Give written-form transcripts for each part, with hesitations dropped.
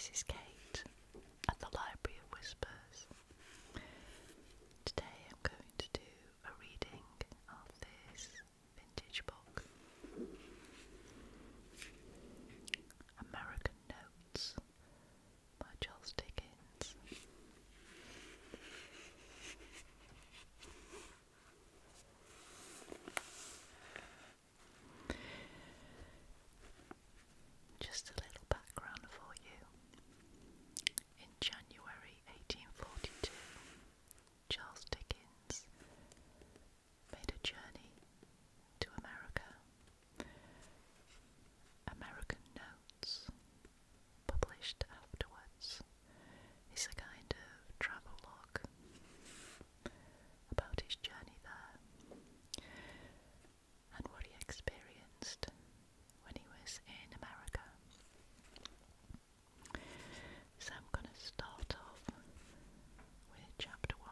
this is Kate at the Library of Whispers. Today I'm going to do a reading of this vintage book, American Notes by Charles Dickens. Just a little background for you. In January 1842, Charles Dickens made a journey to America. American Notes, published afterwards, is a kind of travelogue about his journey there and what he experienced when he was in America. So I'm going to start off with chapter 1,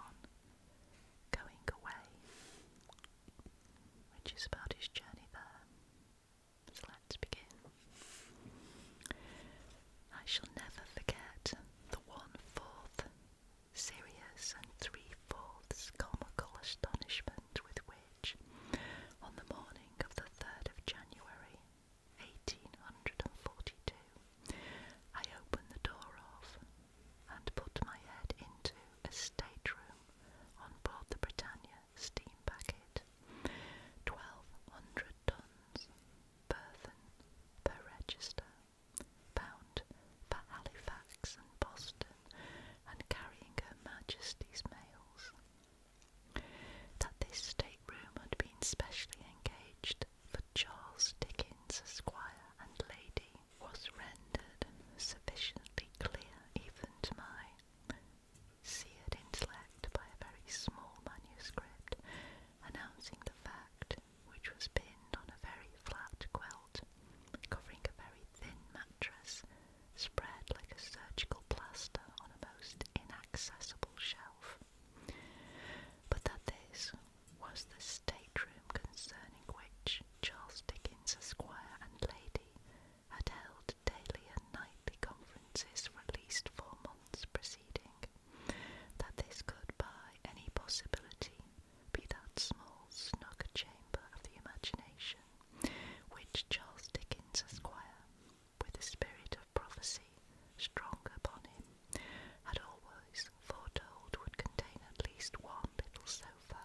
Going Away, which is about his journey there. So let's begin. I shall never forget the 1/4 serious and 3/4 comical astonishment with which, on the morning of the 3rd of January, 1842, I opened the door of and put my head into a stateroom on board the Britannia steam packet, 1,200 tons, burthen per register, bound for Halifax and Boston, and carrying Her Majesty's mails. That this stateroom had been specially engaged for Charles Dickens, Esquire, and Lady, was rendered sufficiently clear even to my seared intellect by a very small manuscript announcing the fact, which was pinned on a very flat quilt, covering a very thin mattress, spread like a surgical plaster on a most inaccessible shelf. But that this was the stateroom concerning which Charles Dickens, Esquire, and Lady had held daily and nightly conferences for at least 4 months preceding, that this could by any possibility be that small snug chamber of the imagination which Charles Dickens, Esquire, with the spirit of prophecy strong upon him, had always foretold would contain at least one little sofa,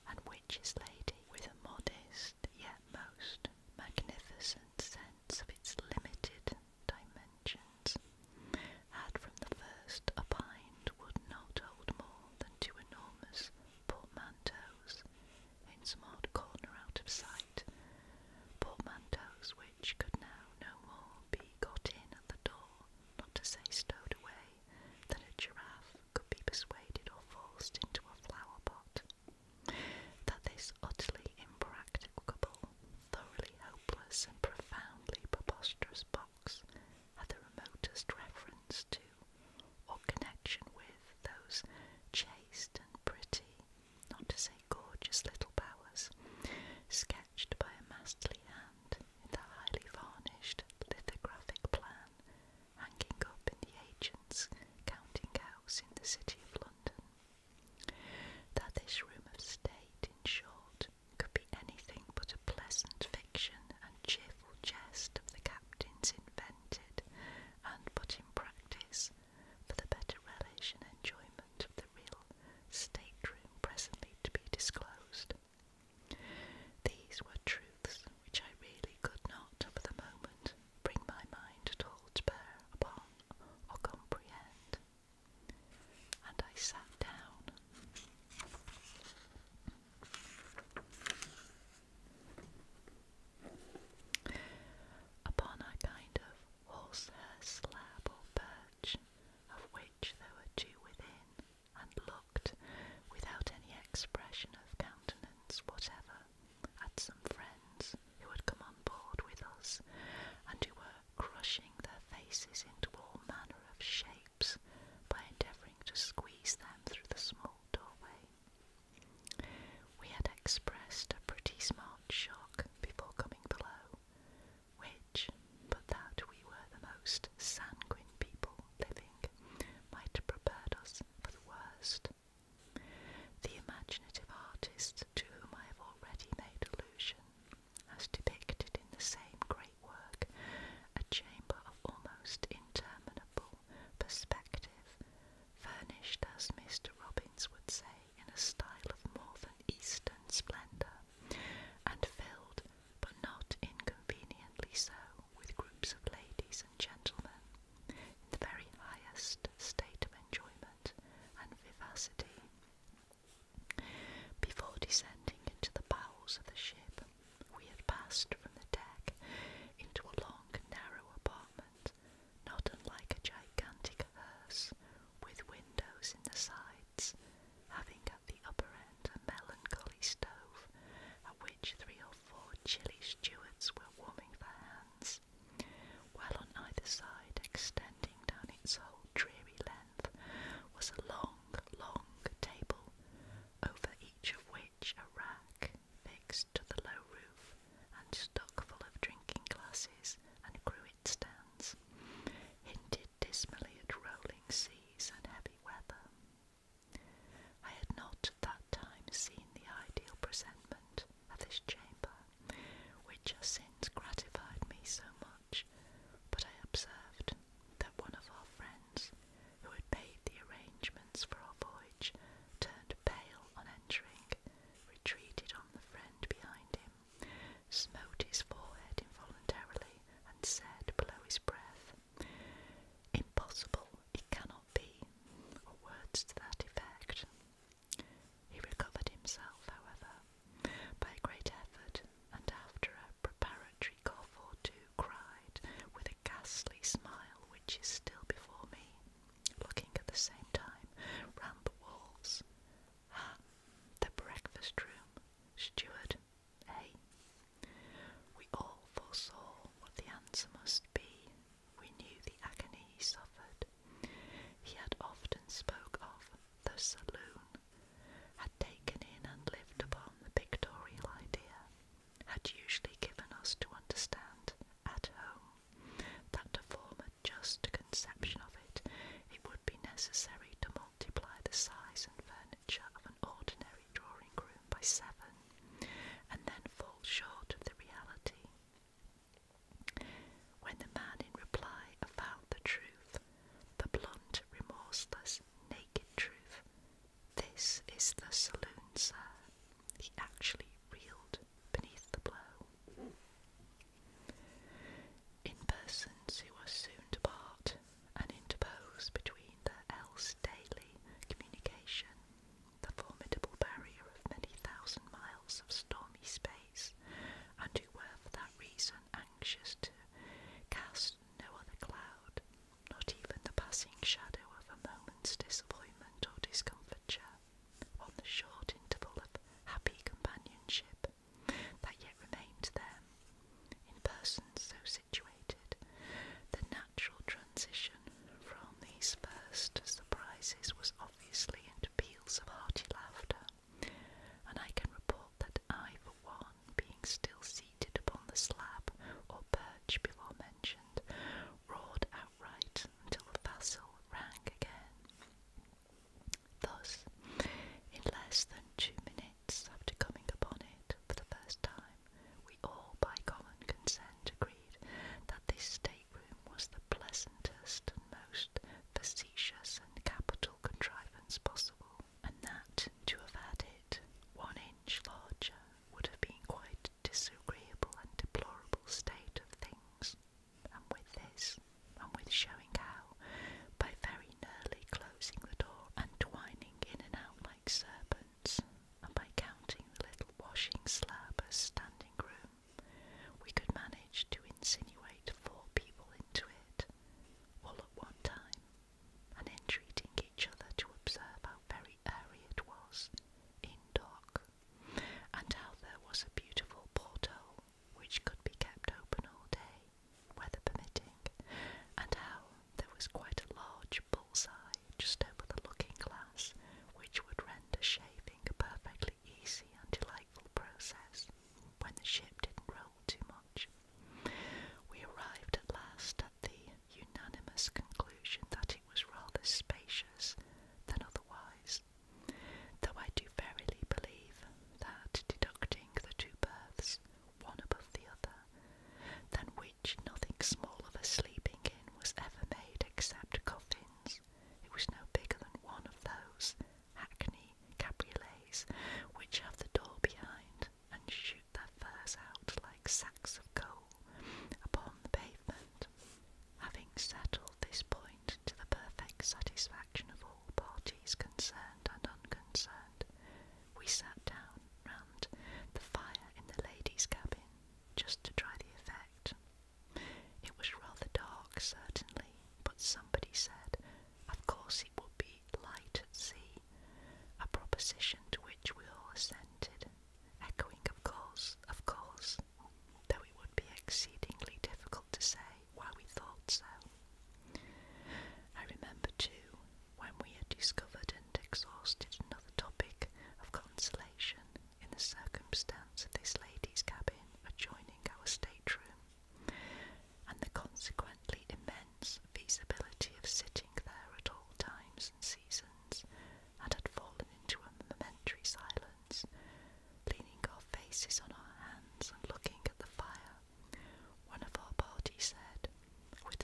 and which his lady, with a modest yet most magnificent sense of its limited dimensions, glasses and cruet stands, hinted dismally at rolling seas and heavy weather. I had not at that time seen the ideal presentment of this chamber, which has since gratified me so much, but I observed that one of our friends, who had made the arrangements for our voyage, turned pale on entering, retreated on the friend behind him, smote his forehead involuntarily,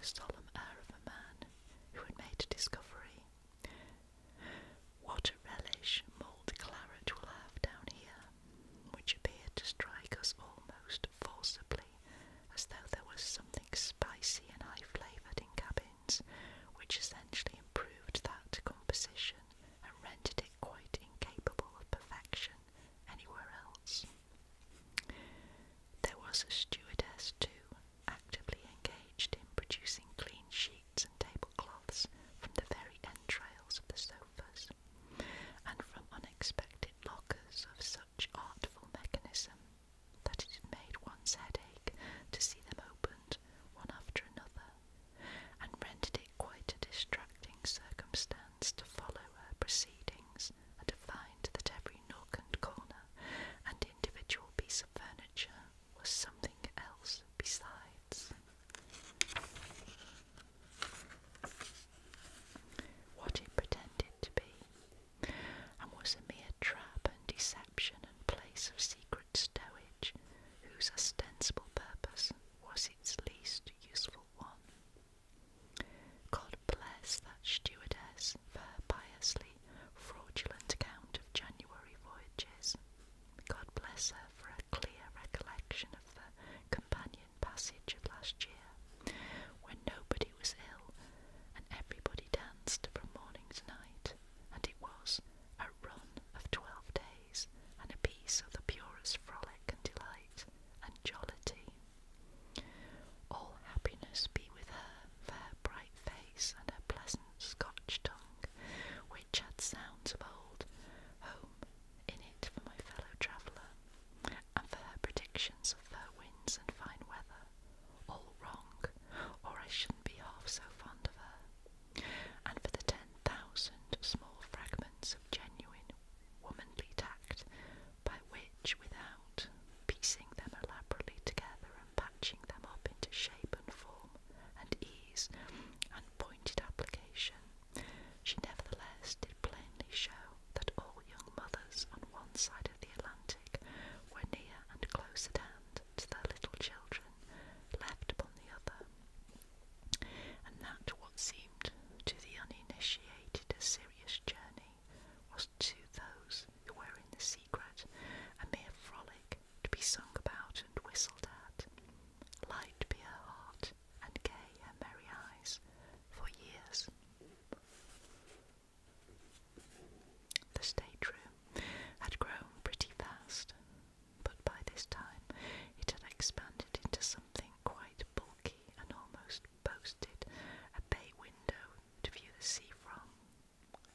solemn air of a man who had made a discovery. "What a relish mulled claret will have down here," which appeared to strike us almost forcibly, as though there was something spicy and high-flavoured in cabins, which essentially improved that composition and rendered it quite incapable of perfection anywhere else. There was a stewardess, too, actively engaged in producing clean sheets and tablecloths from the very entrails of the sofas, and from unexpected lockers of such artful mechanism that it had made one's head ache to see them opened one after another, and rendered it quite a distracting circumstance to follow her proceedings, and to find that every nook and corner and individual piece of furniture was something else besides. What it pretended to be, and was a mere trap and deception and place of secret stowage, whose ostensible purpose was its least useful one. God bless that stewardess for her piously fraudulent account of January voyages. God bless her for a clear recollection of the companion passage of last year, when nobody was ill and everybody danced from morning to night, and it was a run of 12 days, and a piece of the purest frolic and delight and jollity. All happiness be with her for her bright face and her pleasant Scotch tongue, which had sounds of old home in it for my fellow traveller, and for her predictions of fair winds and fine weather, all wrong, or I shouldn't be half so fond of her, and for the 10,000 small fragments of genuine womanly tact, by which, without piecing them elaborately together and patching them up into shape and form and ease and pointed application, she nevertheless did plainly show that all young mothers on one side of the Atlantic were near and close at hand to their little children left upon the other, and that what seemed to the uninitiated a serious journey was to those who were in the secret a mere frolic to be sung about and whistled at. Light be her heart, and gay her merry eyes, for years. The stateroom had grown pretty fast, but by this time it had expanded into something quite bulky, and almost boasted a bay window to view the sea from.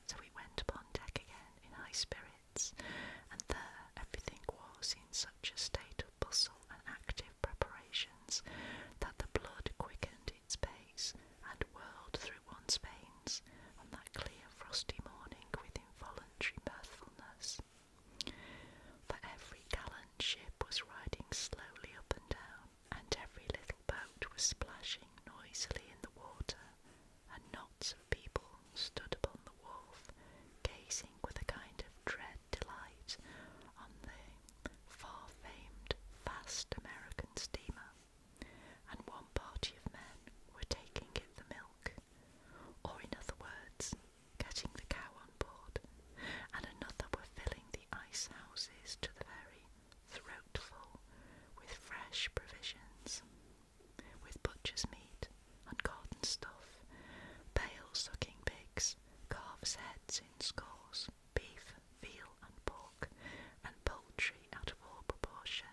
So we went upon deck again in high spirits, and there everything was in such a state of bustle and active preparations that the blood quickened its pace and whirled through one's veins on that clear frosty morning with involuntary mirthfulness. For every gallant ship was riding slowly up and down, and every little boat was splashing noisily in the water, and knots of people stood upon the wharf, gazing with a kind of dread delight on the far-famed vast American steamer, and one party of men were taking it the milk, or in other words, getting the cow on board, and another were filling the ice houses to the very throatful with fresh provisions, with butcher's meat and cotton stuff, pale-sucking pigs, calves' heads in scores, beef, veal and pork, and poultry out of all proportion,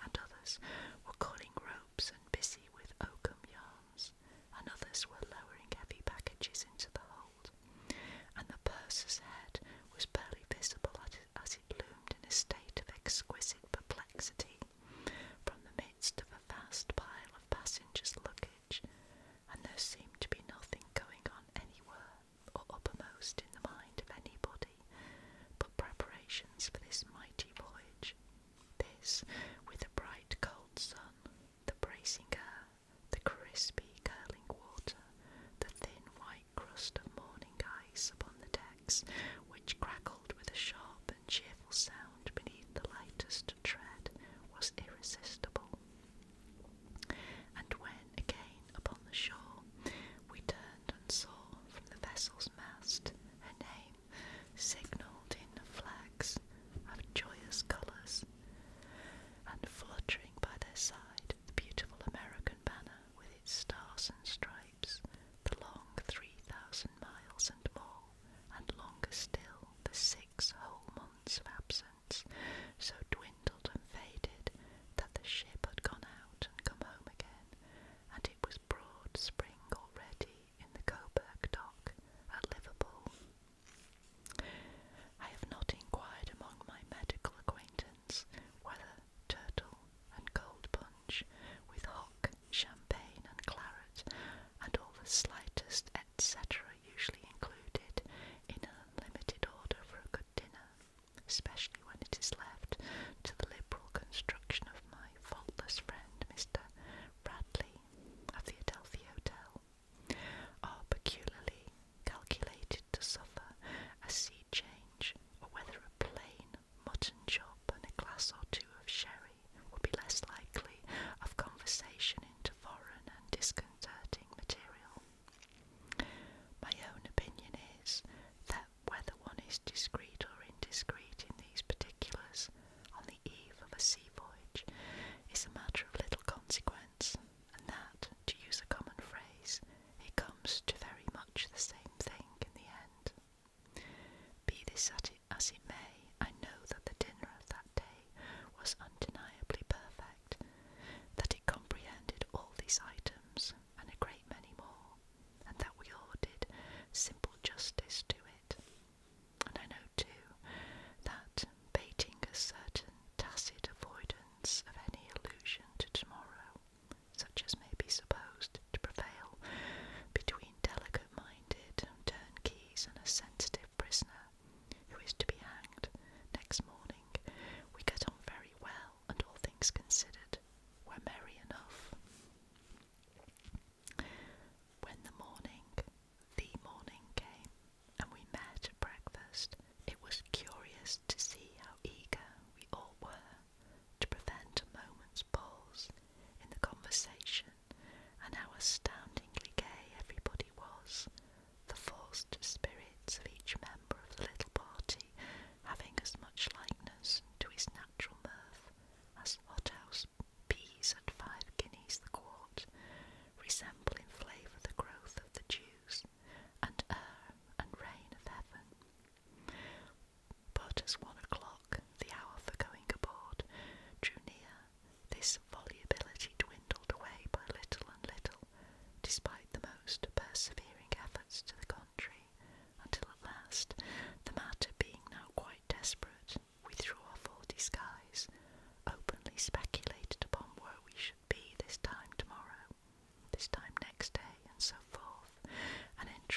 and others were cutting ropes and busy with oakum yarns, and others were lowering heavy packages into the hold, and the purser's head was barely visible as it loomed in a state of exquisite perplexity from the midst of a vast pile of passengers' luggage, and there seemed to be nothing going on anywhere or uppermost in the mind of anybody but preparations for this mighty voyage, this with the bright cold sun, the bracing air, the crispy curling water, the thin white crust of morning ice upon the decks, which crackled with a sharp and cheerful sound beneath the lightest tread, was irresistible. And when again upon the shore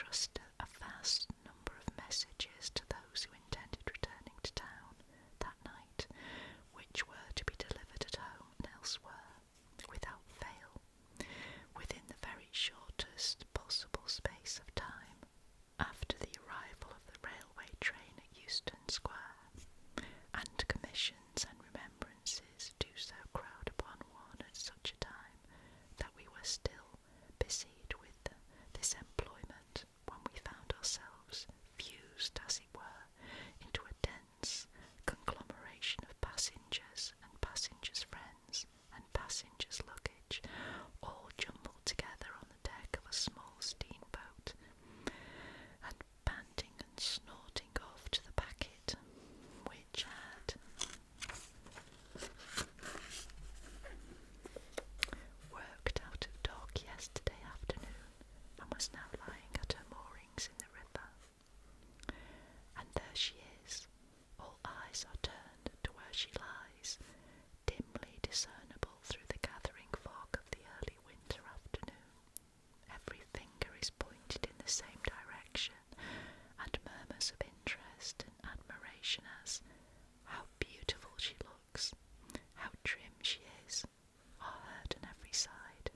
entrust a vast number of messages to those who intended returning to town that night, which were to be delivered at home and elsewhere, without fail, within the very shortest possible space of time, after the arrival of the railway train at Euston Square, and commissions and remembrances do so crowd upon one at such a time that we were still busied with this employment when we found ourselves fused, as it were, into a dense conglomeration of passengers and passengers' friends and passengers' luggage, all jumbled together on the deck of a small steamboat, and panting and snorting off to the packet, which had worked out of dock yesterday afternoon and was now lying at her moorings in the river. And there she is, all eyes are turned to where she lies, dimly discernible through the gathering fog of the early winter afternoon. Every finger is pointed in the same direction, and murmurs of interest and admiration as, "How beautiful she looks, how trim she is," are heard on every side.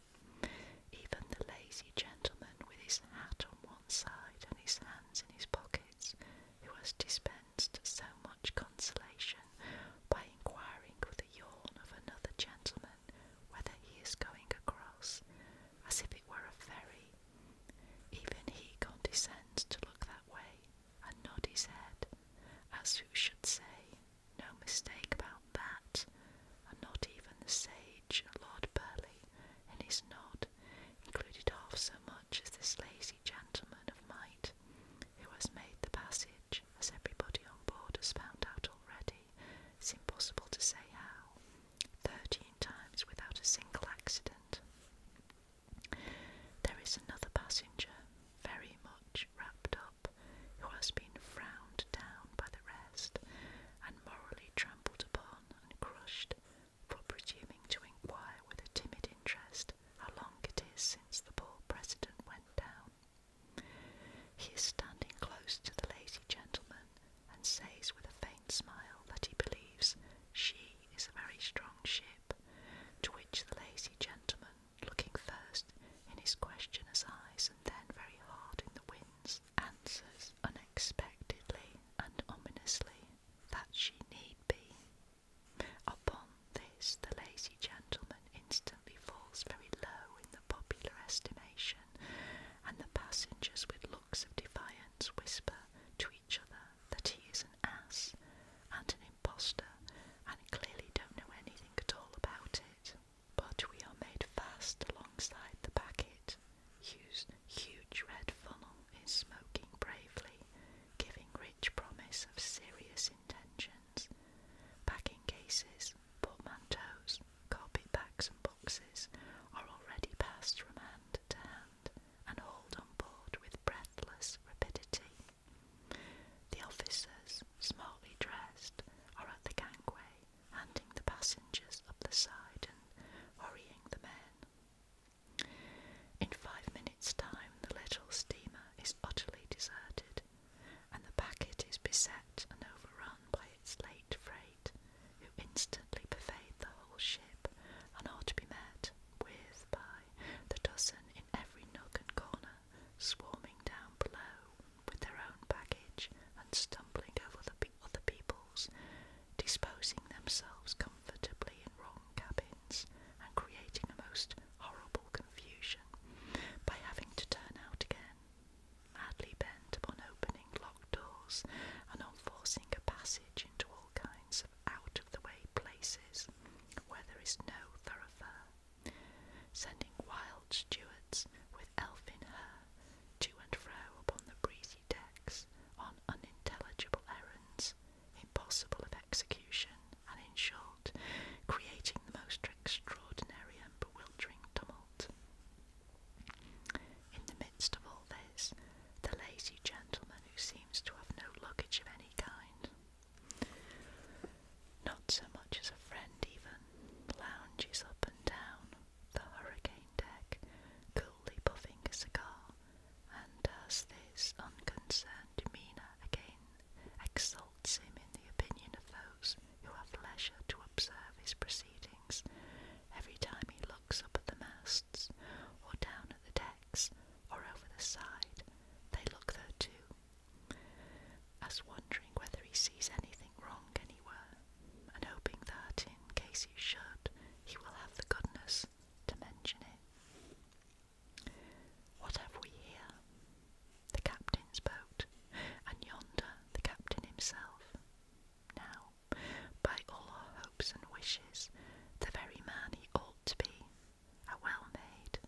Even the lazy gentleman with his hat on one side and his hands in his pockets, who has dispensed so much consolation by inquiring with a yawn of another gentleman whether he is going across, as if it were a ferry, even he condescends to look that way and nod his head, as who should say, "No mistake about that," and not even the sage Lord Burleigh in his nod included half so much as this lazy gentleman of might, who has made the passage, as everybody on board has found out already, it's impossible to say how, 13 times without a single accident. There is another passenger, very much wrapped up, who has been frowned down by the rest, and morally trampled upon and crushed, for presuming to inquire with a timid interest how long it is since the poor President went down. He is standing close to the lazy gentleman, and says with a faint smile that he believes she is a very strong ship, to which the lazy gentleman, looking first in his questioner's eyes and then very hard in the wind's, answers unexpectedly and ominously that she need be. Upon this the lazy gentleman instantly falls very low in the popular estimation, and the passengers with looks of defiance whisper to each other that he is an ass and an impostor, and clearly don't know anything at all about it. But we are made fast alongside the packet, whose huge red funnel is smoking bravely, giving rich promise of serious intentions. Packing cases, portmanteaus, carpet bags and boxes are already passed from hand to hand and hauled on board with breathless rapidity. The officers, smartly dressed, are at the gangway, handing the passengers up the side and hurrying the men. In 5 minutes' time the little steamer is utterly deserted, and the packet is beset and overrun by its late freight, who instantly pervade the whole ship, and are to be met with by the dozen in every nook and corner, swarming down below with their own baggage and stumbling over the other people's, disposing themselves comfortably in wrong cabins, and creating a most horrible confusion by having to turn out again, madly bent upon opening locked doors and on forcing a passage into all kinds of out-of-the-way places where there is no thoroughfare, sending wild stewards with elfin hair to and fro upon the breezy decks on unintelligible errands, impossible of execution, and in short, creating the most extraordinary and bewildering tumult. In the midst of all this, the lazy gentleman, who seems to have no luggage of any kind, not so much as a friend even, lounges up and down the hurricane deck, side. They look there too, as wondering whether he sees anything wrong anywhere, and hoping that, in case he should, he will have the goodness to mention it. What have we here? The captain's boat, and yonder the captain himself. Now, by all our hopes and wishes, the very man he ought to be, a well-made,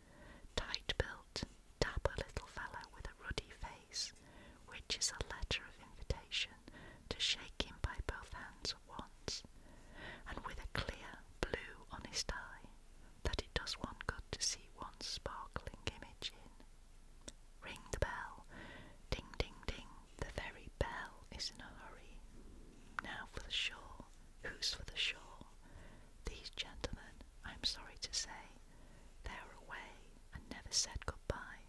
tight-built, dapper little fellow with a ruddy face, which is a letter of invitation to shake him by both hands at once, and with a clear, blue, honest eye, that it does one good to see one's sparkling image in. Ring the bell, ding, ding, ding, the very bell is in a hurry. Now for the shore. Who's for the shore? These gentlemen, I'm sorry to say, they are away and never said goodbye.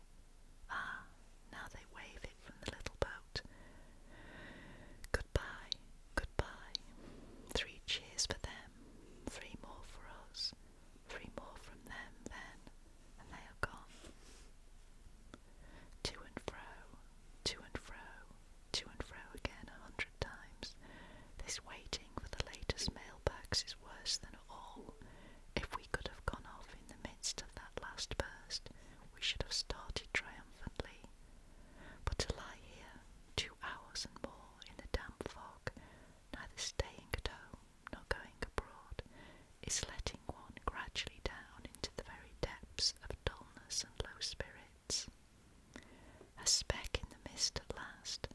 Ah, now they wave it from the little boat. Goodbye, goodbye. 3 cheers for them, 3 more for us, 3 more from them then, and they are gone. To and fro, to and fro, to and fro again 100 times. This waiting for the latest mailbags is worse than all. If we could have gone off in the midst of that last burst, we should have started triumphantly. But to lie here 2 hours and more in the damp fog, neither staying at home nor going abroad, is letting one gradually down into the very depths of dullness and low spirits. A speck in the mist at last,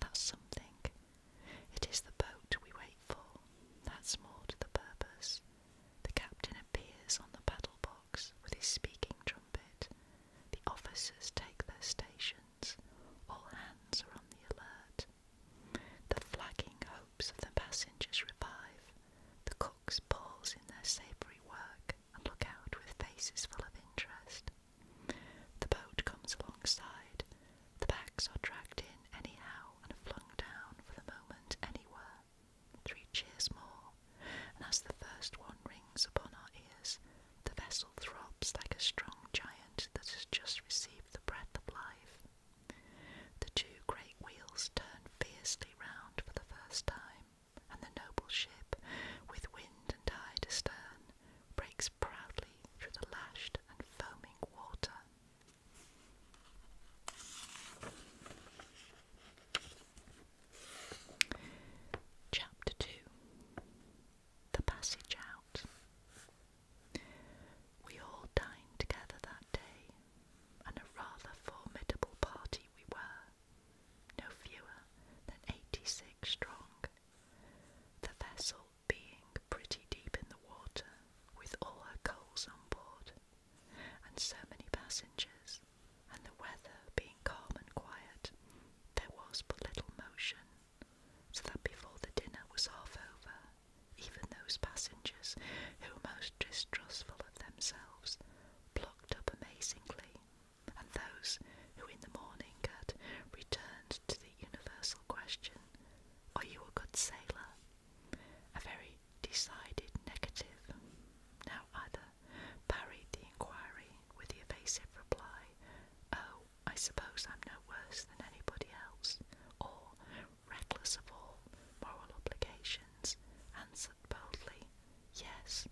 that's something. It is the boat we wait for, that's more to the purpose. The captain appears on the paddle box with his speaking trumpet. The officers take their stations. All hands are on the alert. The flagging hopes of the passengers revive. The cooks pause in their savoury work and look out with faces full of interest. The boat comes alongside. The bags are dragged in anyhow and flung down for the moment anywhere. 3 cheers more, and as the first one rings upon our ears, the vessel throbs like a strong giant that has just received the breath of life. The 2 great wheels turn fiercely round for the first time, and the noble ship, with wind and tide astern, breaks proudly through the lashed and foaming water. Chapter 2. The Passage Out. We all dined together that day, and a rather formidable party we were, no fewer than 86 strong, the vessel being pretty deep in the water, with all her coals on board, and so many passengers, and the weather being calm and quiet, there was but little motion, so that before the dinner was half over, even those passengers who were most distrustful of themselves plucked up amazingly, and those who in the morning had returned to the universal question, "Are you a good sailor?" a very decided negative, now either parried the inquiry with the evasive reply, "Oh, I suppose I'm no worse than anybody else," or, reckless of all moral obligations, answered boldly, "Yes,"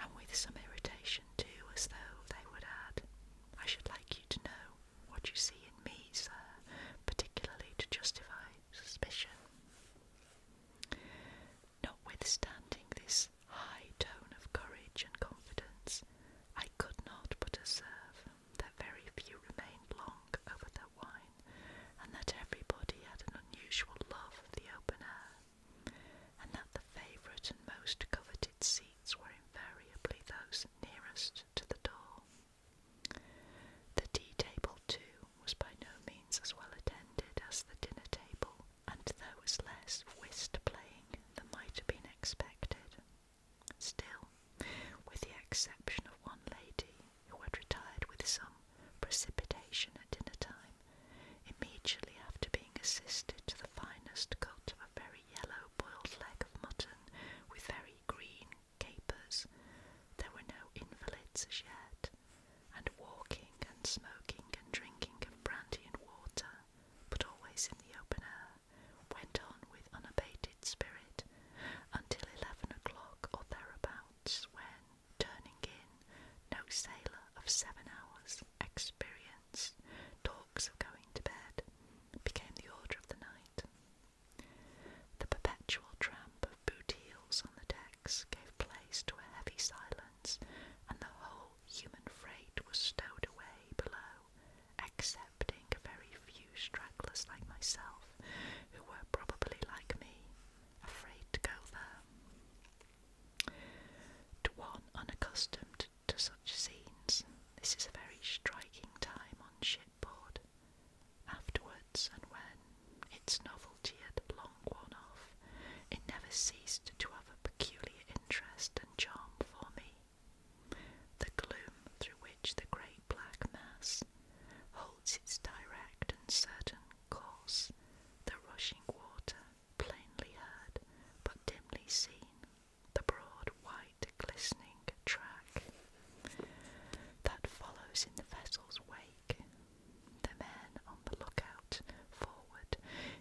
and with some irritation too, as though they would add, "I should like you to know what you see in me, sir, particularly to justify suspicion." Notwithstanding this high tone of courage and confidence, I could not but observe that very few remained long over their wine, and that everybody had an unusual love of the open air, and that the favourite and most coveted seats were invariably those nearest to the door. The tea table, too, was by no means as well attended as the dinner table, and there was less whist playing than might have been expected. Still, with the exception of one lady who had retired with some precipitation at dinner time, immediately after being assisted to the finest cut of a very yellow boiled leg of mutton with very green capers, there were no invalids as yet, and walking and smoking and drinking of striking time on shipboard. Afterwards, and when its novelty had long worn off, it never ceased to have a peculiar interest and charm for me. The gloom through which the great black mass holds its direct and certain course, the rushing water, plainly heard, but dimly seen, the broad white glistening track that follows in the vessel's wake, the men on the lookout forward,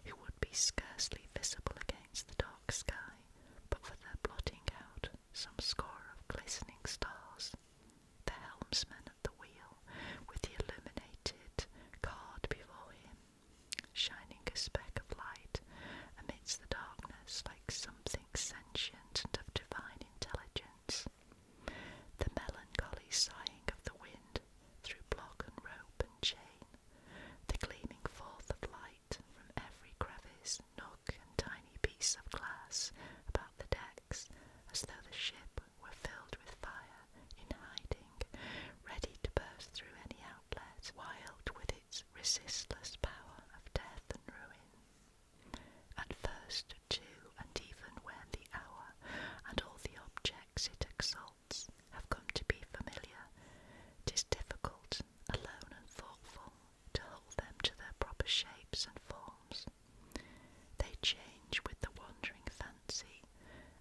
who would be scarcely visible against the dark sky, but for their blotting out some score of glistening stars, the helmsman at the wheel, with the illuminated card before him, shining a speck of light amidst the darkness like something sentient and of divine intelligence, the melancholy sighing of the wind through block and rope and chain, the gleaming forth of light from every crevice, nook and tiny piece of glass about the decks, as though the ship were filled with fire in hiding, ready to burst through any outlet, wild with its resistless power of death and ruin. At first, too, and even when the hour and all the objects it exalts have come to be familiar, 'tis difficult, alone and thoughtful, to hold them to their proper shapes and forms. They change with the wandering fancy,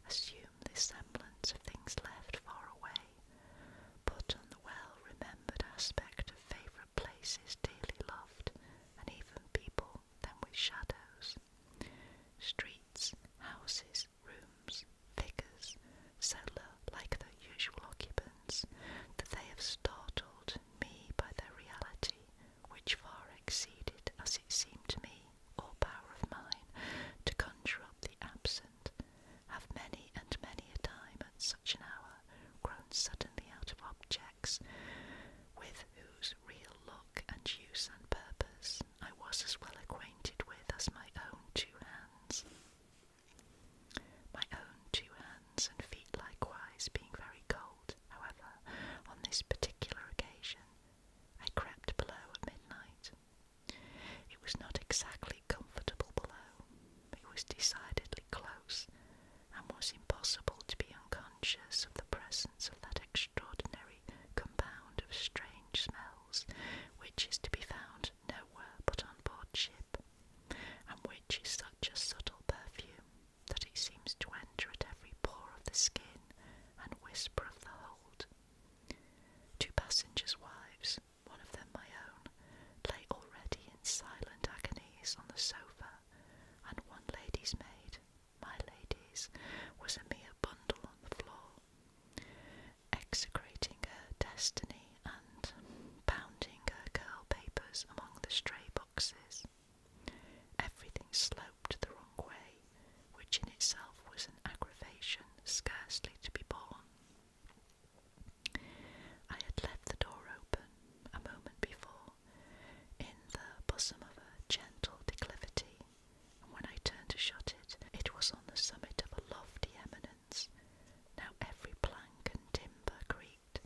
assume the semblance of things left far away, put on the well-remembered aspect of favourite places dearly loved, and even people them with shadows. Streets, houses, rooms, figures, so like their usual occupants, that they have startled me by their reality, which far exceeded, as it seemed to me, all power of mine to conjure up the absent, have many and many a time at such an hour grown suddenly out of objects with whose real look and use and purpose I was as well acquainted with as my own two hands. My own two hands and feet likewise being very cold, however, on this particular occasion, I crept below at midnight. It was not exactly comfortable below. It was decidedly close, and was impossible to be unconscious of the presence of that extraordinary compound of strange smells which is to be found nowhere but on board ship, and which is such a subtle perfume that it seems to enter at every pore of the skin and whisper of the hold. Two passengers' wives, one of them my own, lay already in silent agonies on the sofa, and one lady's maid, my lady's, was a mere bundle on the floor, execrating her destiny and pounding her curl papers among the stray boxes. Everything sloped the wrong way, which in itself was an aggravation scarcely to be borne. I had left the door open a moment before, in the bosom of a gentle declivity, and when I turned to shut it, it was on the summit of a lofty eminence. Now every plank and timber creaked,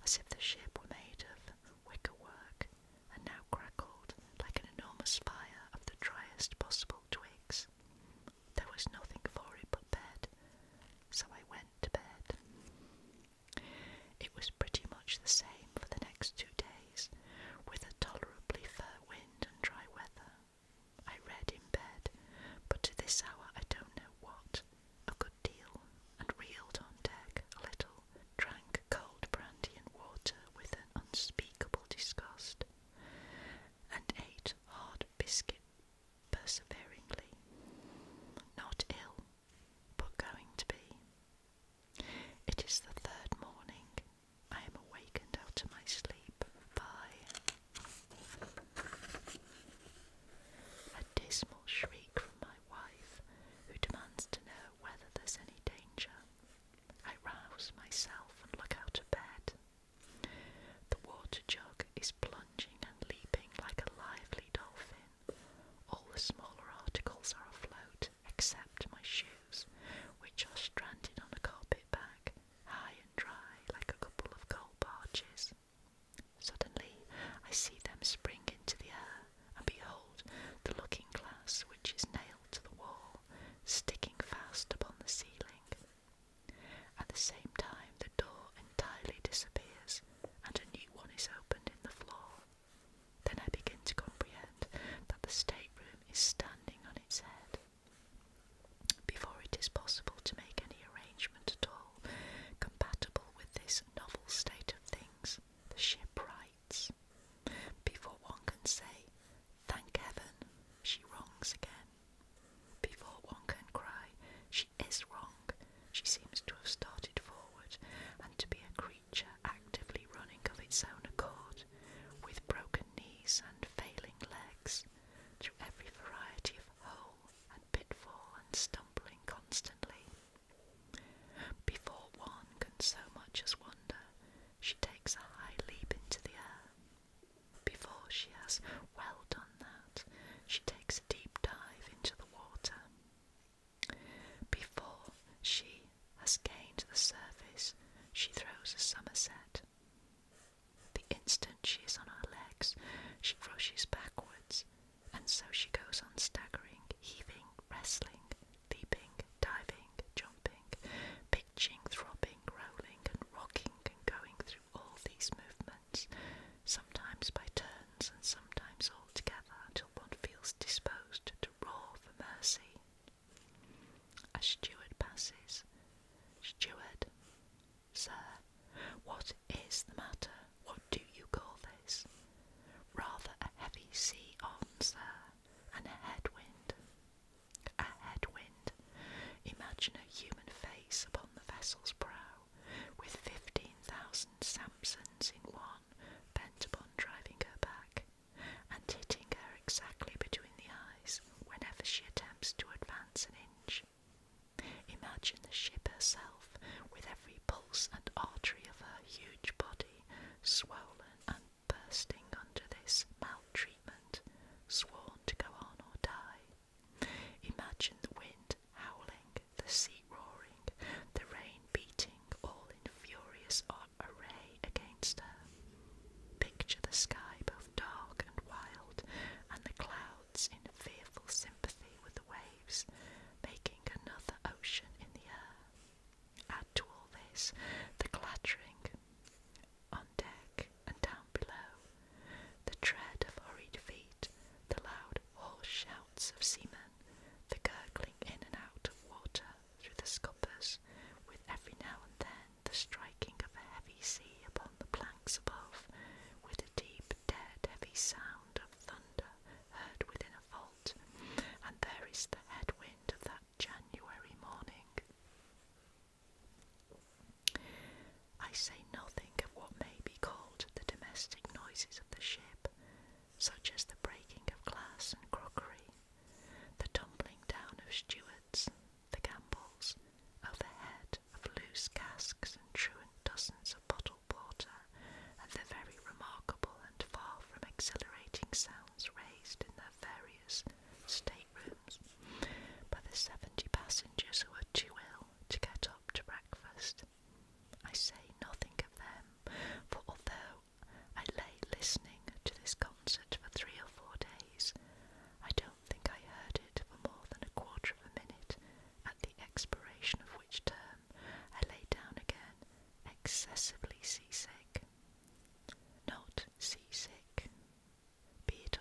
as if the ship were made of wicker work, and now crackled like an enormous fire of the driest possible twigs. There was nothing for it but bed, so I went to bed. It was pretty much the same for the next 2 days, with a tolerably fair wind and dry weather. I read in bed, but to this hour I don't know what, a good deal, and reeled on deck a little, drank cold brandy and water with an unspeakable disgust, and ate hard biscuit perseveringly. Not ill, but going to be. It is the 3rd morning. I am awakened out of my sleep by a dismal shriek from my wife, who demands to know whether there's any danger. I rouse myself and look out of bed. The water jug is plunging and leaping like a lively dolphin. All the smaller articles are afloat, except my shoes, which are stranded on a carpet bag, high once and sometimes all together until one feels disposed to roar for mercy. A steward passes. Steward. Sir, what is the matter? What do you call this? Rather a heavy sea on, sir, and a headwind. A headwind. Imagine a human face upon the vessel's brow, with 15,000 Samsons in one, bent upon driving her back, and hitting her exactly between the eyes whenever she attempts to advance an inch. Imagine the ship herself, with every pulse and artery of her huge body swollen and bursting under this maltreatment, sworn to go on or die. Imagine the wind howling, the sea roaring, the rain beating, all in furious array against her. Picture the sky both dark and wild, and the clouds in fearful sympathy with the waves, making another ocean in the air. Add to all this the clattering on deck and down below, the tread of hurried feet, the loud hoarse shouts of seamen, the gurgling in and out of water through the scuppers, with every now and then the striking of a heavy sea upon the planks above, with a deep, dead, heavy sound of thunder heard within a vault, and there is the headwind of that January morning. I say nothing of what may be called the domestic noises of the ship, such as the breaking of glass and crockery, the tumbling down of stewards, the gambols overhead of loose casks and truant dozens of bottled porter, and the very remarkable and far from exhilarating sounds raised in their various staterooms by the 70 passengers who are too ill to get up to breakfast. I say nothing of them, for although I lay listening to this concert for 3 or 4 days, I don't think I heard it for more than a quarter of a minute, at the expiration of which term I lay down again, excessively seasick. Not seasick, be it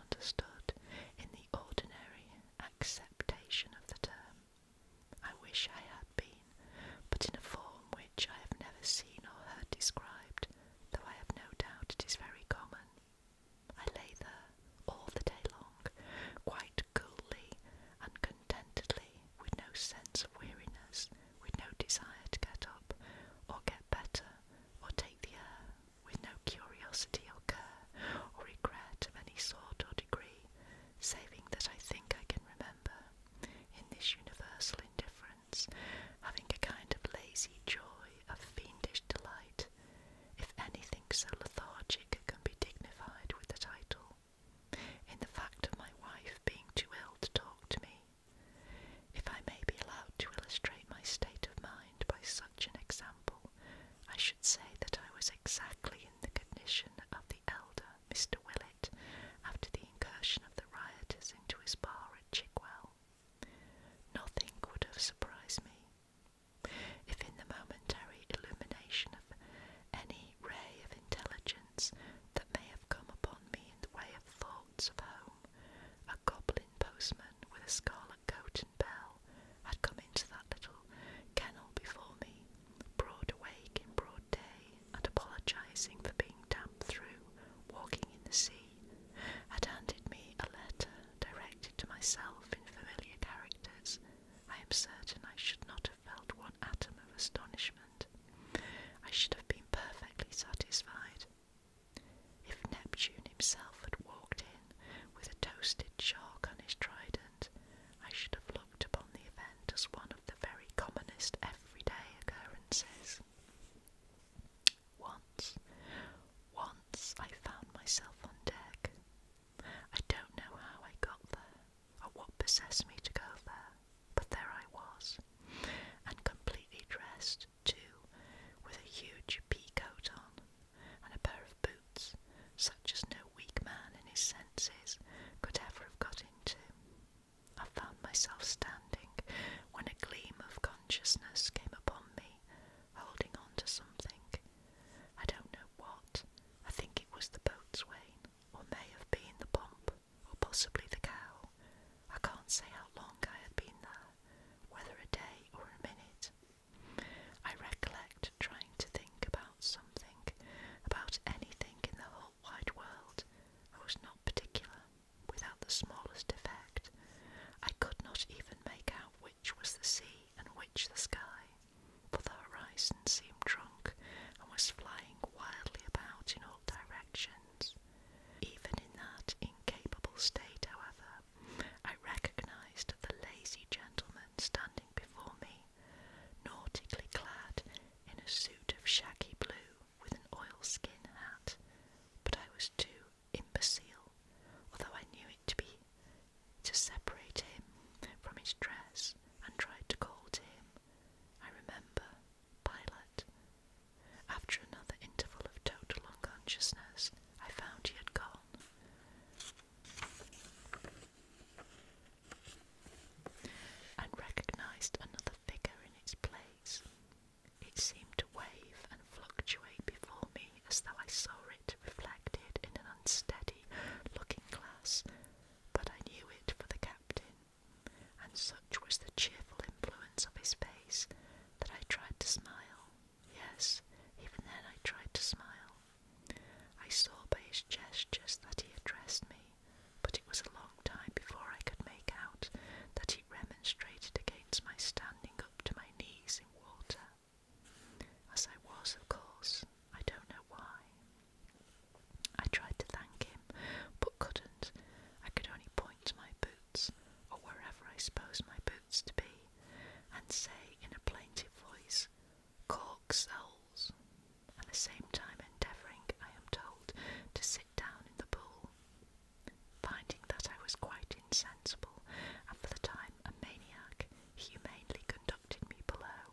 say how long I had been there, whether a day or a minute. I recollect trying to think about something, about anything in the whole wide world. I was not particular, without the smallest effect. I could not even make out which was the sea and which the sky, for the horizon seemed drunk and was flying wildly about in all directions. Even in that incapable state, however, I recognised the lazy gentleman standing before me, nautically clad in a suit of shaggy blue with an oilskin hat, but I was too imbecile, although I knew it to separate him from his dress, and tried to call to him, I remember, Pilot. After another interval of total unconsciousness, I found he had gone. And recognised another figure in its place. It seemed to wave and fluctuate before me as though I saw it reflected in an unsteady looking glass, but I knew it for the captain, and such was the cheerful influence of his face that I tried to smile. Yes, even then I tried to smile. I saw by his gestures that he addressed me, but it was a long time before I could make out that he remonstrated against my standing up to my knees in water, as I was, of course. I don't know why. I tried to thank him, but couldn't. I could only point to my boots, or wherever I supposed my boots to be, and say in a plaintive voice, "Cork soles," at the same time endeavouring, I am told, to sit down in the pool. Finding that I was quite insensible, and for the time a maniac, he humanely conducted me below.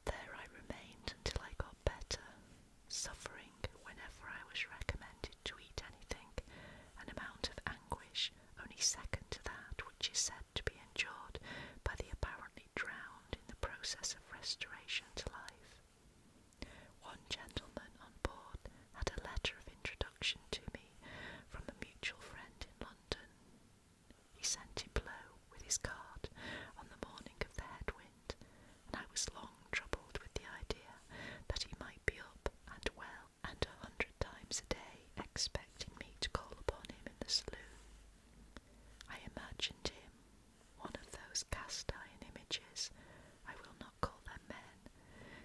There I remained until I got better, suffering, whenever I was recommended to eat anything, an amount of anguish only second to that which is said to be endured by the apparently drowned in the process of restoration to life. One gentleman on board had a letter of introduction to me from a mutual friend in London. He sent it below with his card on the morning of the headwind, and I was long troubled with the idea that he might be up and well, and 100 times a day expecting me to call upon him in the saloon. I imagined him one of those cast-iron images, I will not call them men,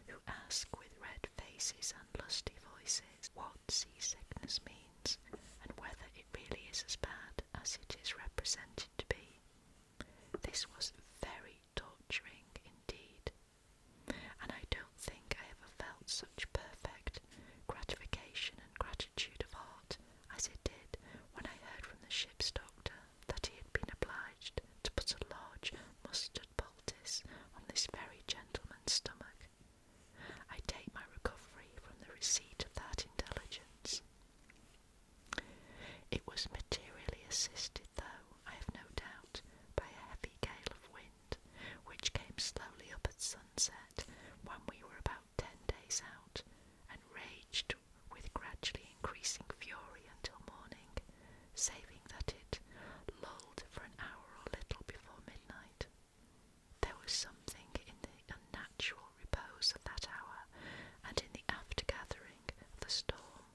who ask with red faces and lusty voices what seasickness means, and whether it really is as bad as it is represented to be. This was very torturing indeed, and I don't think I ever felt such perfect gratification and gratitude of heart as it did when I heard from the ship's doctor that he had been obliged to put a large mustard poultice on this very gentleman's stomach. I take my recovery from the receipt of that intelligence. It was materially assisted, though, I have no doubt, by a heavy gale of wind, which came slowly up at sunset when we were about 10 days out, and raged with gradually increasing fury until morning, saving that it lulled for an hour or little before midnight. There was something in the unnatural repose of that hour, and in the aftergathering of the storm,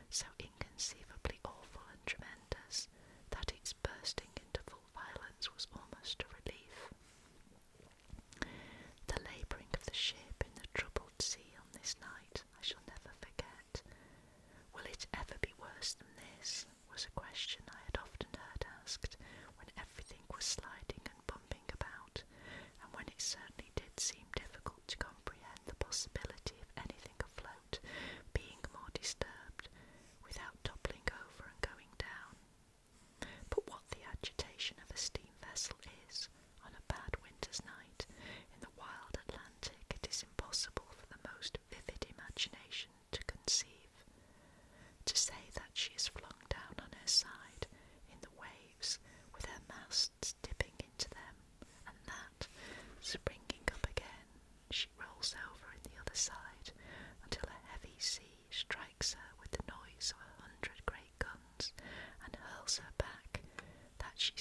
so inconceivably awful and tremendous, that its bursting into full violence was almost a relief. The labouring of the ship in the troubled sea on this night I shall never forget. Will it ever be worse than this? Was a question I had often heard asked when everything was sliding and bumping about, and when it certainly did seem difficult to comprehend the possibility of anything afloat being more disturbed, without toppling over and going down. But what the agitation of a steam vessel is on a bad winter's night in the wild Atlantic, it is impossible for the most vivid imagination to conceive. To say that she is flung down on her side in the waves with her masts dipping into them, and that, springing up again, she rolls over in the other side until a heavy sea strikes her with the noise of 100 great guns and hurls her back, that she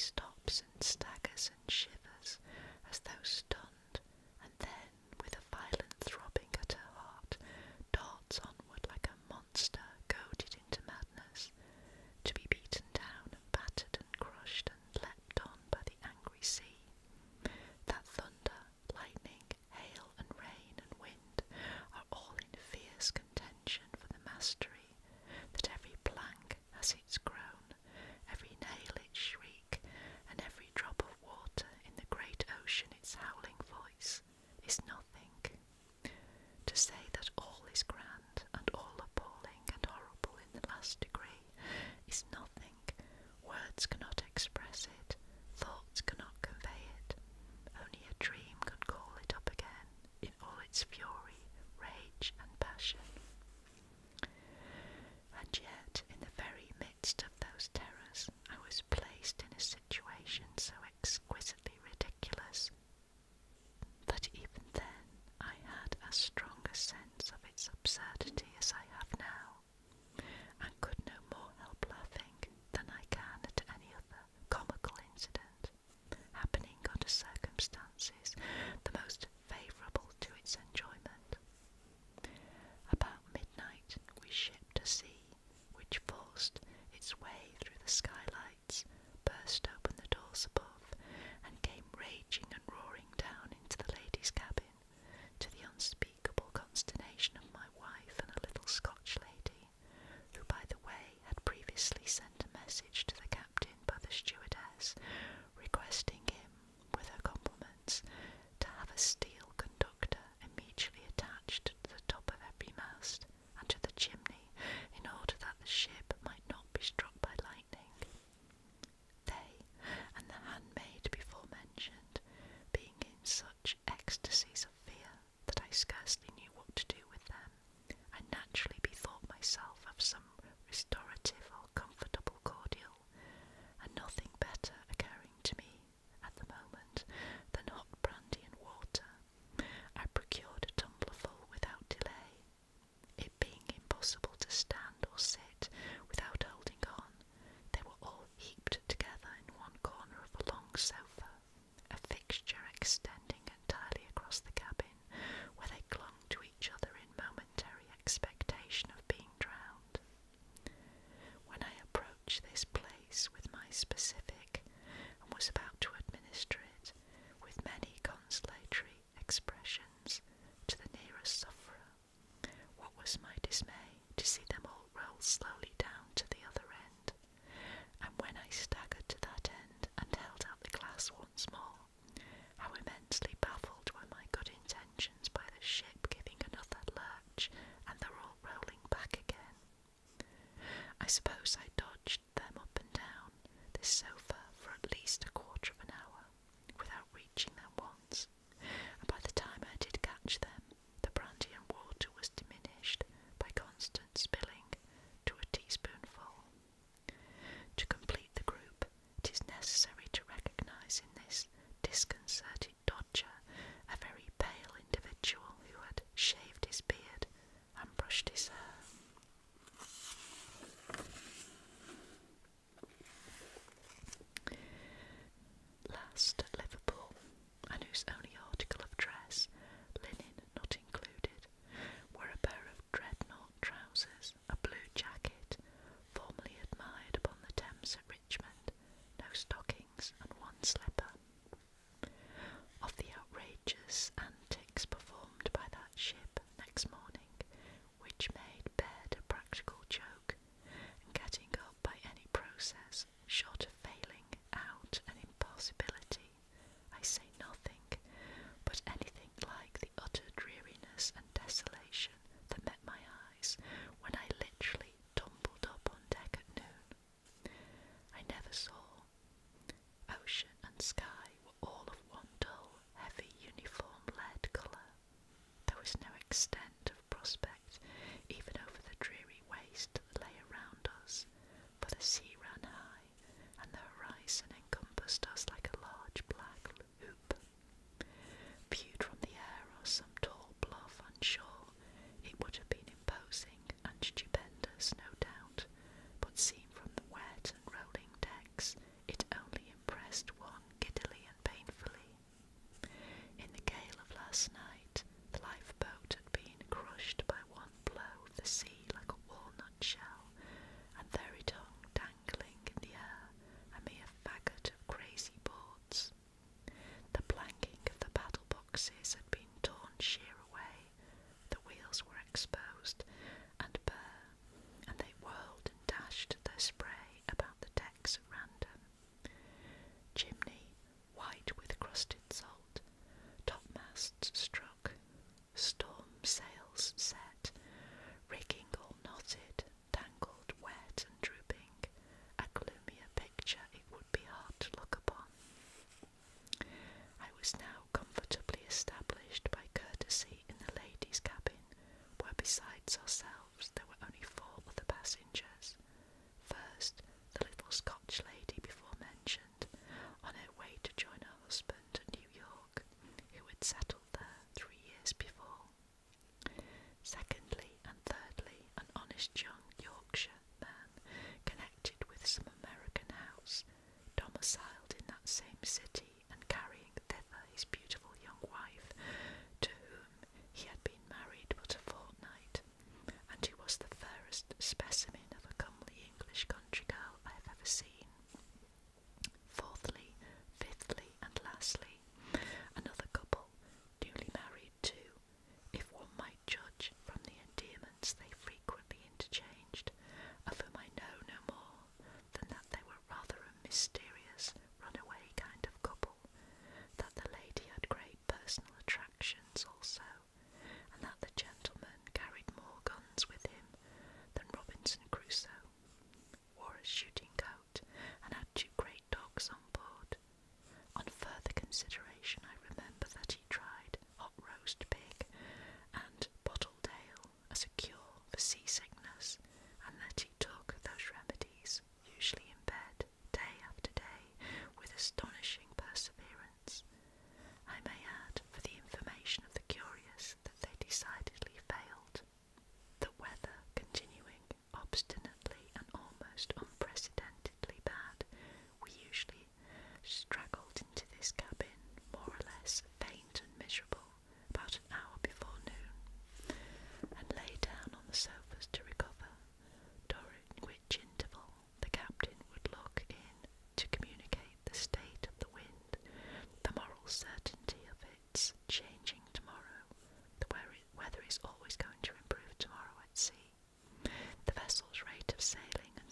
forced its way through the skylights, burst open the doors above, and came raging and roaring down into the ladies' cabin, to the unspeakable consternation of my wife and a little Scotch lady, who, by the way, had previously sent a message to the captain by the stewardess, requesting him, with her compliments, to have a steel conductor immediately attached to the top of every mast and to the chimney, in order that the ship might not be struck by lightning. They, and the handmaid before mentioned, being in such ecstasies of fear that I scarcely knew what to do with them, I naturally bethought myself of some restorative or comfortable cordial, and nothing better occurring to me at the moment than hot brandy and water, I procured a tumblerful without delay. It being impossible to stand or sit without holding on, they were all heaped together in one corner of a long sofa, a fixture extending entirely across the cabin, where they clung to each other in momentary expectation of being drowned. When I approached this place with my specific, and was about to administer it, with many consolatory expressions, to the nearest sufferer, what was my dismay to see them all roll slowly down to the other end, and when I staggered to that end and held out the glass once more, how immensely baffled were my good intentions by the ship giving another lurch and the all rolling back again. I suppose I dodged them up and down this sofa for at least a quarter of an hour, without reaching them once, and by the time I did catch them, the brandy and water was diminished by constant spilling to a teaspoonful. To complete the group, it is necessary to recognise in this disconcerted dodger a very pale individual who had shaved his beard and brushed his hair. Last at Liverpool, and whose only article of dress, linen not included, were a pair of dreadnought trousers, a blue jacket, formerly admired upon the Thames at Richmond, no stockings, and one slipper. Of the outrageous antics performed by that ship next morning, which made bed a practical joke, and getting up by any process short of failing out an impossibility, I say nothing, but anything like the utter dreariness and desolation that met my eyes when I literally tumbled up on deck at noon. I never saw. Ocean and sky were all of one dull, heavy, uniform lead colour. There was no extent of prospect even over the dreary waste that lay around us, for the sea ran high, and the horizon encompassed us like a large black hoop. Viewed from the air or some tall bluff on shore, it would have been imposing and stupendous, no doubt, but seen from the wet and rolling decks, it only impressed one giddily and painfully. In the gale of last night, the lifeboat had been crushed by one blow of the sea like a walnut shell, and there it hung dangling in the air, a mere faggot of crazy boards. The planking of the paddle boxes had been torn sheer away, the wheels were exposed and bare, and they whirled and dashed their spray about the decks at random. Chimney, white with crusted salt, topmasts struck, storm sails set, rigging all knotted, tangled, wet and drooping, a gloomier picture it would be hard to look upon. I was now comfortably established by courtesy in the ladies' cabin, where besides ourselves there were only 4 other passengers. First, the little Scotch lady before mentioned, on her way to join her husband at New York, who had settled there 3 years before. Secondly and thirdly, an honest young Yorkshire man, connected with some American house, domiciled in that same city, and carrying thither his beautiful young wife, to whom he had been married but a fortnight, and who was the fairest specimen of a comely English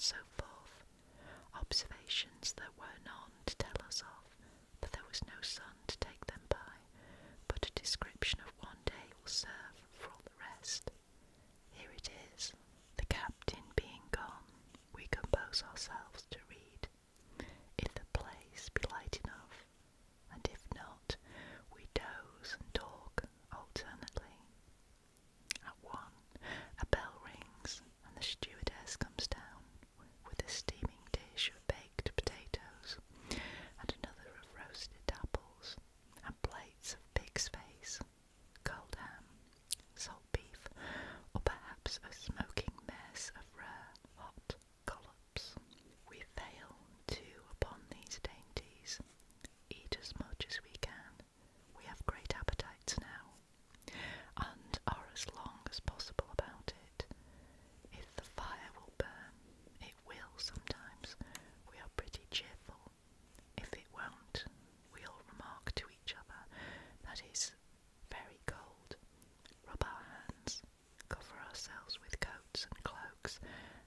so forth. Observations there were none to tell us of, for there was no sun to take them by, but a description of one day will serve for all the rest. Here it is. The captain being gone, we compose ourselves to read, if the place be light enough, and if not, we doze and talk alternately. At 1, a bell rings, and the stewardess comes down with a steaming dish of baked potatoes, and another of roasted apples, and plates of pig's face, cold ham, salt beef, or perhaps a smoking mess of rare hot collops. We fail, too, upon these dainties, eat as much as we can. We have great appetites now, and are as long as possible about it. If the fire will burn, it will sometimes. We are pretty cheerful. If it won't, we all remark to each other that it's very cold, rub our hands, cover ourselves with coats and cloaks,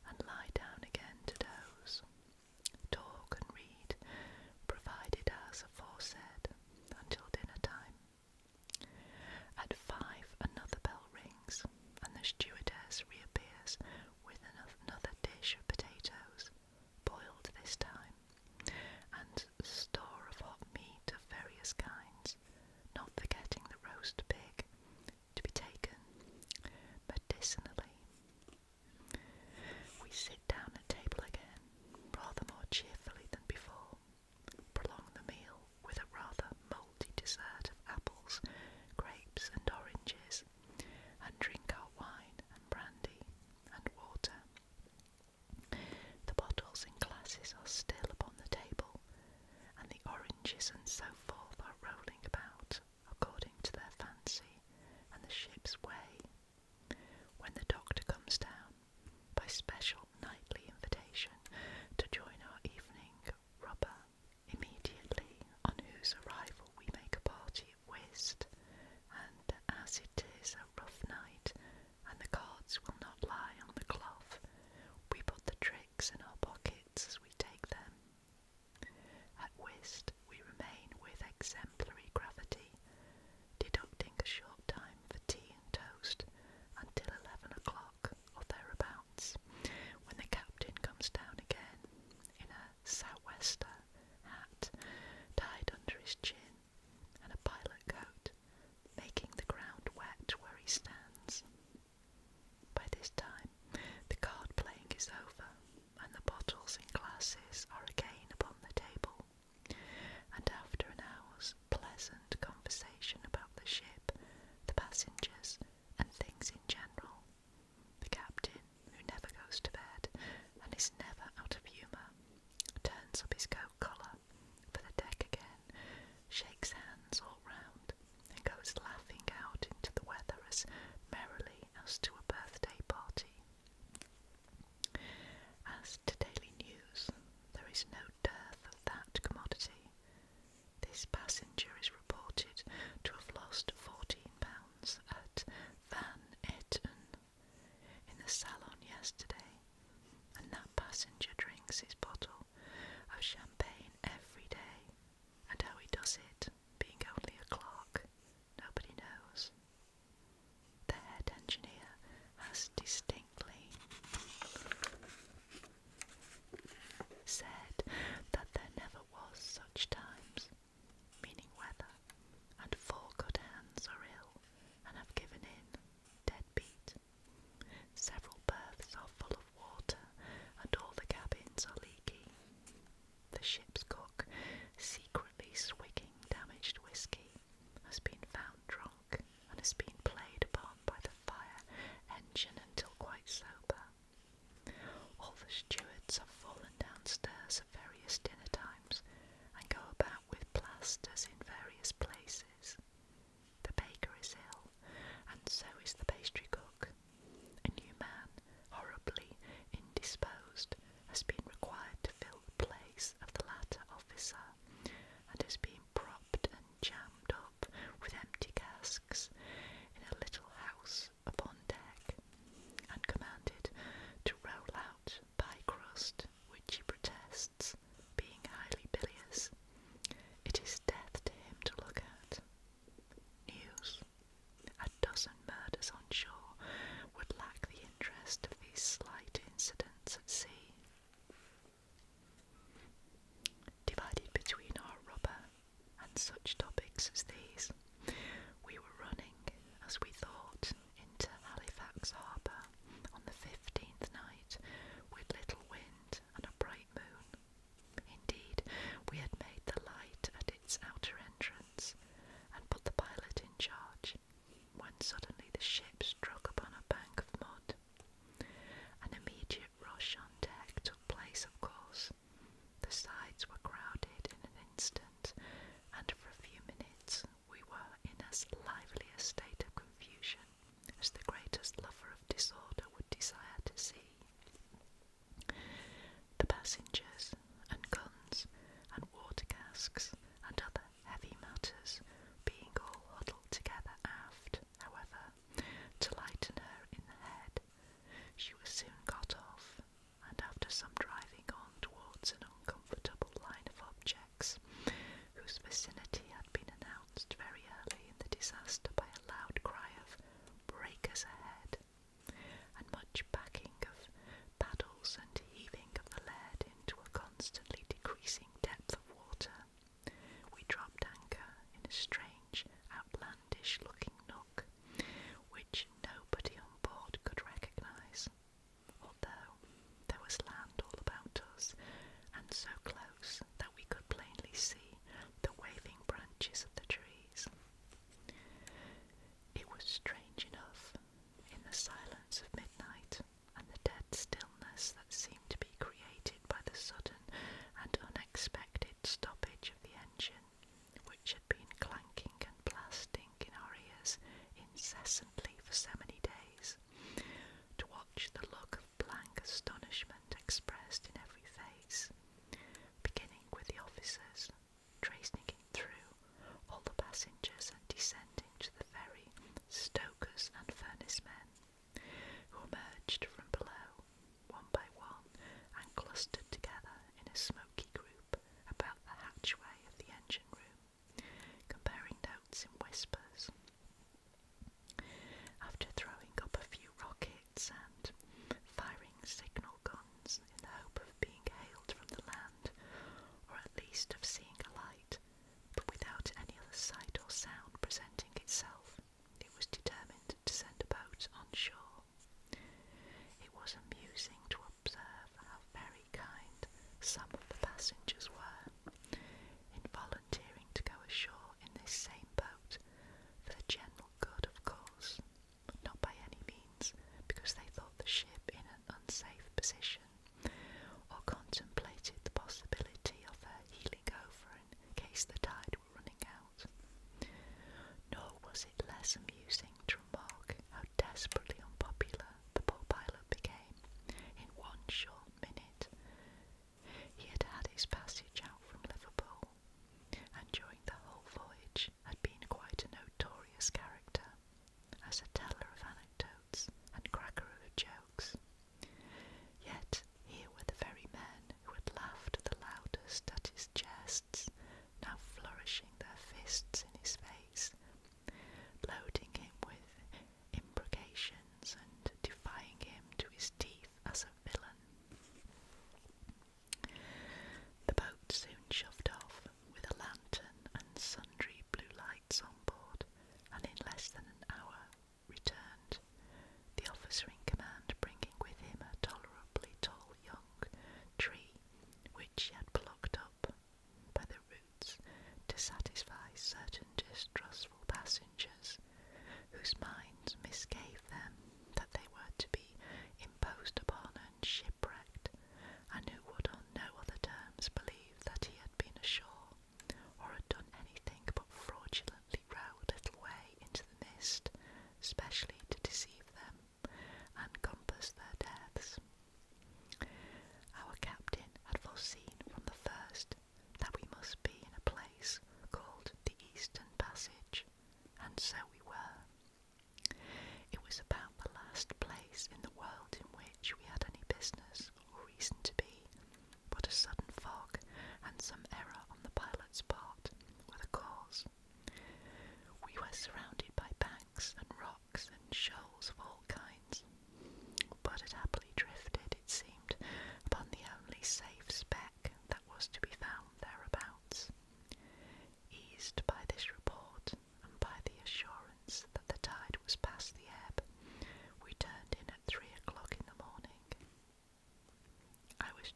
and lie down again to doze, talk and read, provided as aforesaid, until dinner time. At 5 another bell rings, and the stewardess reappears with another dish of potatoes, boiled this time, and store of hot meat of various kinds, not forgetting the roast pig, to be taken medicinally. We sit down at table again, rather more cheerfully than before, prolong the meal with a rather mouldy dessert of apples, grapes and oranges, and drink our wine and brandy and water. The bottles and glasses are still upon the table, and the oranges and so forth are rolling about according to their fancy and the ship's way, when the doctor comes down, by special nightly invitation, to join our evening rubber, immediately on whose arrival we make a party of whist, and as it is a rough night, and the cards will not lie on the cloth, we put the tricks in our pockets as we take them. At whist we remain with exemplary gravity, deducting a short time for tea and toast, until 11 o'clock or thereabouts, when the captain comes down again in a sou'wester hat tied under his chin, and a pilot coat, making the ground wet where he stands. By this time the card playing is over, and the bottles and glasses are again upon the table, and after an hour's pleasant conversation about the ship, the passengers, and things in general, the captain, who never goes to bed, and is never out of humour, turns up his coat collar for the deck again, shakes hands all round, and goes laughing out into the weather as merrily as to a birthday party. As to daily news, there is no dearth of that commodity. This passenger is reported to have lost £14 at Van Etten in the Saloon yesterday, and that passenger drinks his bottle of champagne every day, and how he does it, being only a clerk, nobody knows. The head engineer has distinctly said that there never was such times, meaning weather, and 4 good hands are ill, and have given in, dead beat. Several berths are full of water, and all the cabins are leaking. and such topics as these. We were running, as we thought, into Halifax harbour on the 15th night, with little wind and a bright moon. Indeed, we had made the light at its outer entrance, and put the pilot in charge, when suddenly the ship struck upon a bank of mud. An immediate rush on deck took place, of course. The sides were crowded in an instant, and for a few minutes we were in as lively a state of confusion as the greatest lover of disorder would desire to see. The passengers, and guns, and water casks, and other heavy matters, being all huddled together aft, however, to lighten her in the head, she was soon got off, and after some driving on towards an uncomfortable line of objects, whose vicinity had been announced very early in the disaster by a loud cry of "breakers ahead," and much backing of paddles and heaving of the lead into a constantly decreasing depth of water, we dropped anchor in a strange, outlandish-looking nook, which nobody on board could recognise, although there was land all about us, and so close that we could plainly see the waving branches of the trees. It was strange enough, in the silence of midnight, and the dead stillness that seemed to be created by the sudden and unexpected stoppage of the engine, which had been clanking and blasting in our ears incessantly for so many days, to watch the look of blank astonishment expressed in every face, beginning with the officers, tracing it through all the passengers, and descending to the very stokers and furnace men, who emerged from below, one by one, and clustered together in a smoky group about the hatchway of the engine room, comparing notes in whispers. After throwing up a few rockets and firing signal guns in the hope of being hailed from the land, or at least of seeing a light, but without any other sight or sound presenting itself, it was determined to send a boat on shore. It was amusing to observe how very kind some of the passengers were, in volunteering to go ashore in this same boat, for the general good, of course, not by any means because they thought the ship in an unsafe position, or contemplated the possibility of her heeling over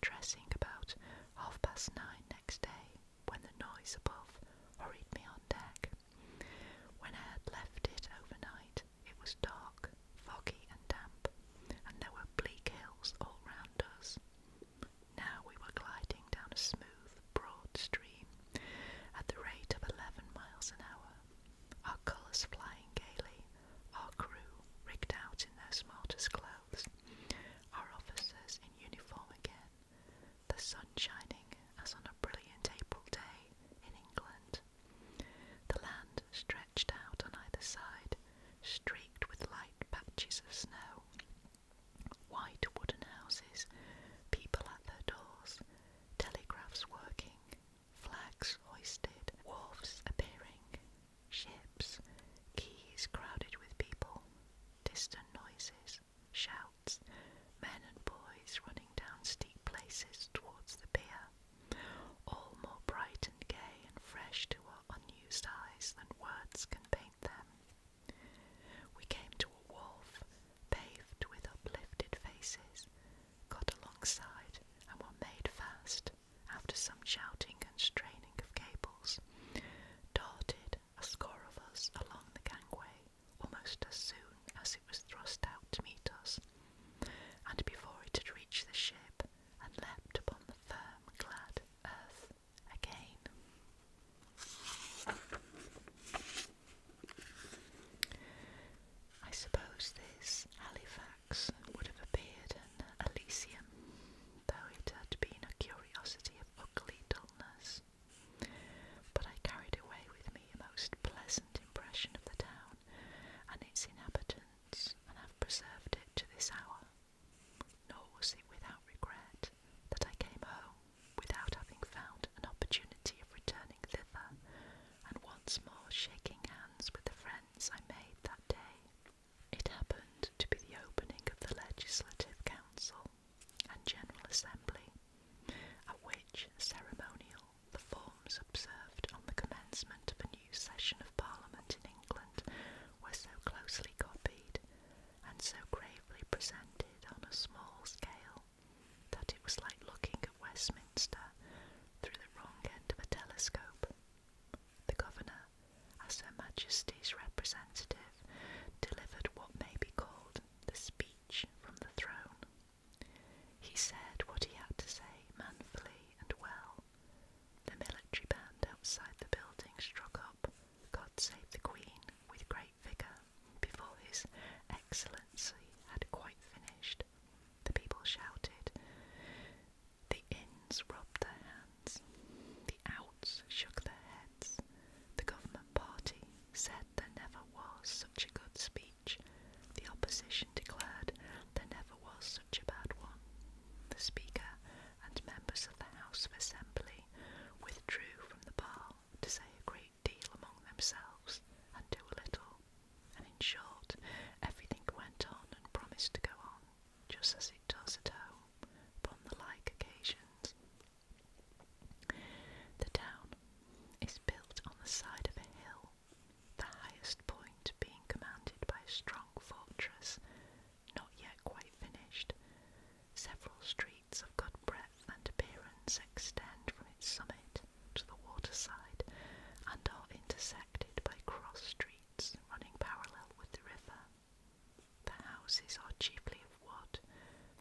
dressing about 9:30 next day when the noise above hurried me on deck. When I had left it overnight, it was dark, foggy and damp, and there were bleak hills all round us. Now we were gliding down a smooth, broad stream at the rate of 11 miles an hour, our colours flying gaily, our crew rigged out in their smartest clothes, our officers in uniform again, the sun shining as on a brilliant April day in England. The land stretched out on either side, streaked with light patches of snow, white wooden houses, people at their doors, telegraphs working, flags hoisted, wharfs appearing, ships, quays crowded with people, distant noises, shouts, men and boys running down steep places towards the pier, all more bright and gay and fresh to our unused eyes than words can paint them. We came to a wharf, paved with uplifted faces, got alongside and were made fast, after some shouting and straining of cables, darted a score of us along the gangway almost as soon as it was thrust out to meet us, and before it had reached the ship and leapt upon the firm, glad earth again. I suppose this Halifax would have appeared an Elysium, though it had been a curiosity of ugly dullness. But I carried away with me a most pleasant impression of the town and its inhabitants, and have preserved it to this hour. Nor was it without regret that I came home without having found an opportunity of returning thither, and once more shaking hands with the friends I made that day. It happened to be the opening of the Legislative Council and General Assembly, at which ceremonial the forms observed on the commencement of a new session of Parliament in England were so closely copied, and so gravely presented on a small scale, that it was like looking at Westminster through the wrong end of a telescope. The Governor, as Her Majesty's representative, delivered what may be called the speech from the throne. He said what he had to say manfully and well. The military band outside the building struck up God Save the Queen with great vigour before His Excellency had quite finished. The people shouted, the Ins rubbed their hands, the Outs shook their heads, the government party said there never was such a good speech, the opposition declared there never was such a bad one. The Speaker and members of the House of Assembly withdrew from the bar to say a great deal among themselves and do a little, and in short, everything went on and promised to go on, just as it does at home, upon the like occasions. The town is built on the side of a hill, the highest point being commanded by a strong fortress, not yet quite finished. Several streets of good breadth and appearance extend from its summit to the waterside, and are intersected by cross streets running parallel with the river. The houses are chiefly of wood,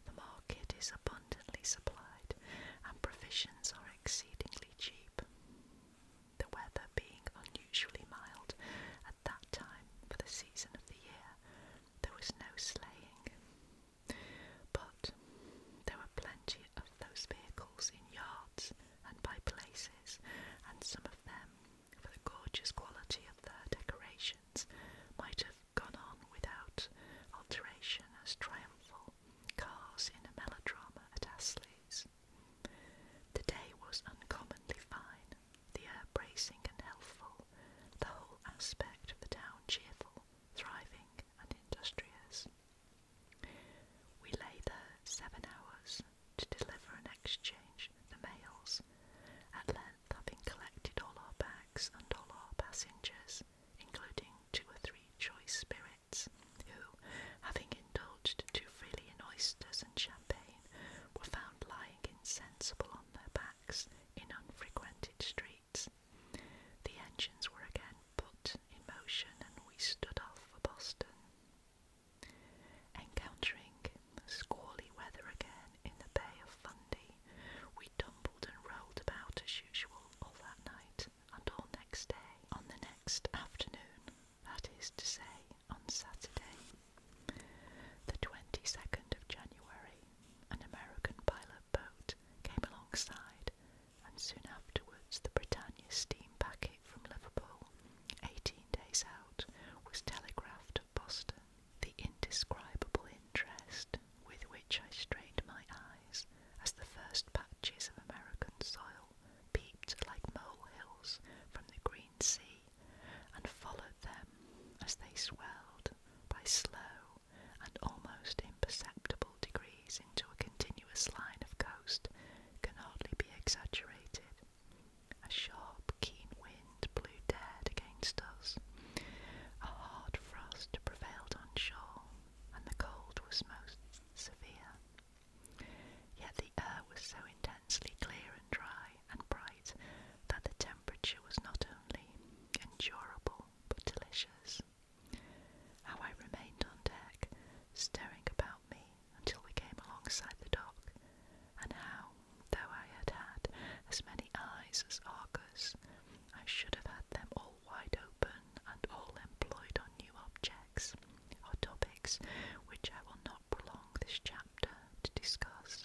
the market is abundantly supplied, and provisions are exceedingly cheap. The weather being unusually mild at that time for the season of the year, there was no sleighing. But there were plenty of those vehicles in yards and by places, and some of them, for the gorgeous quality of their decorations, might have gone on without alteration as triumphal cars in a melodrama at Astley's. The day exaggerated. A sharp, keen wind blew dead against us. A hard frost prevailed on shore, and the cold was most severe. Yet the air was so intensely clear and dry and bright that the temperature was not only endurable but delicious. How I remained on deck, staring about me until we came alongside the dock, and how, though I had had as many eyes as Argus, I should have had them all wide open and all employed on new objects, or topics which I will not prolong this chapter to discuss.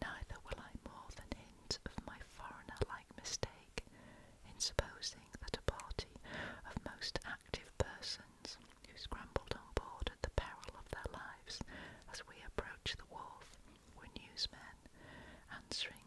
Neither will I more than hint of my foreigner-like mistake in supposing that a party of most active persons who scrambled on board at the peril of their lives as we approached the wharf were newsmen, answering